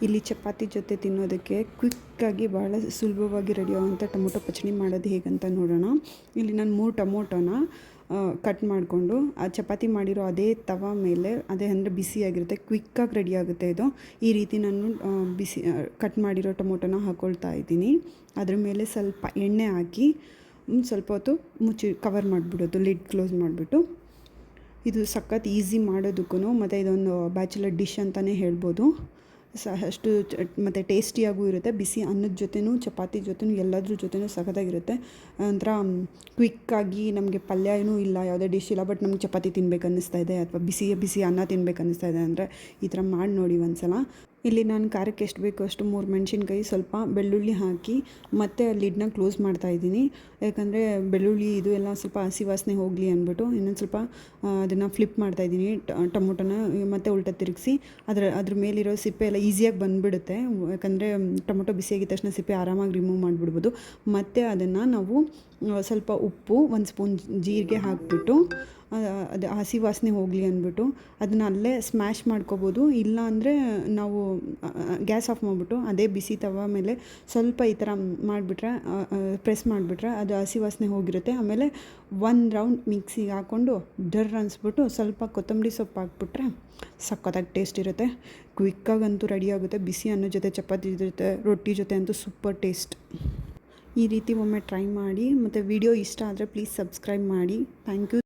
ಇಲ್ಲಿ ಚಪಾತಿ ಜೊತೆ ತಿನ್ನೋದಕ್ಕೆ ಕ್ವಿಕ್ಕಾಗಿ ಭಾಳ ಸುಲಭವಾಗಿ ರೆಡಿ ಆಗುವಂಥ ಟೊಮೊಟೊ ಪಚಡಿ ಮಾಡೋದು ಹೇಗಂತ ನೋಡೋಣ. ಇಲ್ಲಿ ನಾನು 3 ಟೊಮೊಟೊನ ಕಟ್ ಮಾಡಿಕೊಂಡು ಆ ಚಪಾತಿ ಮಾಡಿರೋ ಅದೇ ತವ ಮೇಲೆ ಅದೇ ಅಂದರೆ ಬಿಸಿಯಾಗಿರುತ್ತೆ, ಕ್ವಿಕ್ಕಾಗಿ ರೆಡಿ ಆಗುತ್ತೆ ಇದು. ಈ ರೀತಿ ನಾನು ಕಟ್ ಮಾಡಿರೋ ಟೊಮೊಟೊನ ಹಾಕ್ಕೊಳ್ತಾ ಇದ್ದೀನಿ. ಅದ್ರ ಮೇಲೆ ಸ್ವಲ್ಪ ಎಣ್ಣೆ ಹಾಕಿ ಸ್ವಲ್ಪ ಹೊತ್ತು ಕವರ್ ಮಾಡಿಬಿಡೋದು, ಲಿಡ್ ಕ್ಲೋಸ್ ಮಾಡಿಬಿಟ್ಟು. ಇದು ಸಖತ್ ಈಸಿ ಮಾಡೋದಕ್ಕೂ, ಮತ್ತು ಇದೊಂದು ಬ್ಯಾಚುಲರ್ ಡಿಶ್ ಅಂತಲೇ ಹೇಳ್ಬೋದು. ಅಷ್ಟು ಮತ್ತು ಟೇಸ್ಟಿಯಾಗೂ ಇರುತ್ತೆ. ಬಿಸಿ ಅನ್ನದ ಜೊತೆನೂ ಚಪಾತಿ ಜೊತೆನೂ ಎಲ್ಲದ್ರ ಜೊತೆನೂ ಸಖತ್ತಾಗಿರುತ್ತೆ. ಒಂಥರ ಕ್ವಿಕ್ಕಾಗಿ ನಮಗೆ ಪಲ್ಯ ಏನೂ ಇಲ್ಲ, ಯಾವುದೇ ಡಿಶ್ ಇಲ್ಲ, ಬಟ್ ನಮ್ಗೆ ಚಪಾತಿ ತಿನ್ಬೇಕು ಅನ್ನಿಸ್ತಾ ಇದೆ ಅಥವಾ ಬಿಸಿ ಅನ್ನ ತಿನ್ಬೇಕು ಅನ್ನಿಸ್ತಾ ಇದೆ ಅಂದರೆ ಈ ಥರ ಮಾಡಿ ನೋಡಿ ಒಂದ್ಸಲ. ಇಲ್ಲಿ ನಾನು ಖಾರಕ್ಕೆ ಎಷ್ಟು ಬೇಕೋ ಅಷ್ಟು 3 ಮೆಣಸಿನ್ಕಾಯಿ, ಸ್ವಲ್ಪ ಬೆಳ್ಳುಳ್ಳಿ ಹಾಕಿ ಮತ್ತು ಲಿಡ್ನ ಕ್ಲೋಸ್ ಮಾಡ್ತಾಯಿದ್ದೀನಿ. ಯಾಕಂದರೆ ಬೆಳ್ಳುಳ್ಳಿ ಇದು ಎಲ್ಲ ಸ್ವಲ್ಪ ಹಸಿ ವಾಸನೆ ಹೋಗಲಿ ಅಂದ್ಬಿಟ್ಟು ಇನ್ನೊಂದು ಸ್ವಲ್ಪ ಅದನ್ನು ಫ್ಲಿಪ್ ಮಾಡ್ತಾಯಿದ್ದೀನಿ. ಟೊಮೊಟೊನ ಮತ್ತು ಉಲ್ಟ ತಿರುಗಿಸಿ ಅದ್ರ ಮೇಲಿರೋ ಸಿಪ್ಪೆ ಎಲ್ಲ ಈಸಿಯಾಗಿ ಬಂದುಬಿಡುತ್ತೆ. ಯಾಕಂದರೆ ಟೊಮೊಟೊ ಬಿಸಿಯಾಗಿದ್ದ ತಕ್ಷಣ ಸಿಪ್ಪೆ ಆರಾಮಾಗಿ ರಿಮೂವ್ ಮಾಡಿಬಿಡ್ಬೋದು. ಮತ್ತು ಅದನ್ನು ನಾವು ಸ್ವಲ್ಪ ಉಪ್ಪು, 1 ಸ್ಪೂನ್ ಜೀರಿಗೆ ಹಾಕಿಬಿಟ್ಟು ಅದು ಹಸಿ ವಾಸನೆ ಹೋಗಲಿ ಅಂದ್ಬಿಟ್ಟು ಅದನ್ನು ಅಲ್ಲೇ ಸ್ಮ್ಯಾಶ್ ಮಾಡ್ಕೋಬೋದು. ಇಲ್ಲ ಅಂದರೆ ನಾವು ಗ್ಯಾಸ್ ಆಫ್ ಮಾಡಿಬಿಟ್ಟು ಅದೇ ಬಿಸಿ ತವ ಮೇಲೆ ಸ್ವಲ್ಪ ಈ ಥರ ಮಾಡಿಬಿಟ್ರೆ, ಪ್ರೆಸ್ ಮಾಡಿಬಿಟ್ರೆ ಅದು ಹಸಿ ವಾಸನೆ ಹೋಗಿರುತ್ತೆ. ಆಮೇಲೆ 1 ರೌಂಡ್ ಮಿಕ್ಸಿಗೆ ಹಾಕ್ಕೊಂಡು ಡರ್ ಅನಿಸ್ಬಿಟ್ಟು ಸ್ವಲ್ಪ ಕೊತ್ತಂಬರಿ ಸೊಪ್ಪು ಹಾಕ್ಬಿಟ್ರೆ ಸಖತ್ತಾಗಿ ಟೇಸ್ಟ್ ಇರುತ್ತೆ. ಕ್ವಿಕ್ಕಾಗಂತೂ ರೆಡಿ ಆಗುತ್ತೆ. ಬಿಸಿ ಅನ್ನದ ಜೊತೆ, ಚಪಾತಿ ಜೊತೆ, ರೊಟ್ಟಿ ಜೊತೆ ಅಂತೂ ಸೂಪರ್ ಟೇಸ್ಟ್. ಈ ರೀತಿ ಒಮ್ಮೆ ಟ್ರೈ ಮಾಡಿ. ಮತ್ತು ವಿಡಿಯೋ ಇಷ್ಟ ಆದರೆ ಪ್ಲೀಸ್ ಸಬ್ಸ್ಕ್ರೈಬ್ ಮಾಡಿ. Thank you.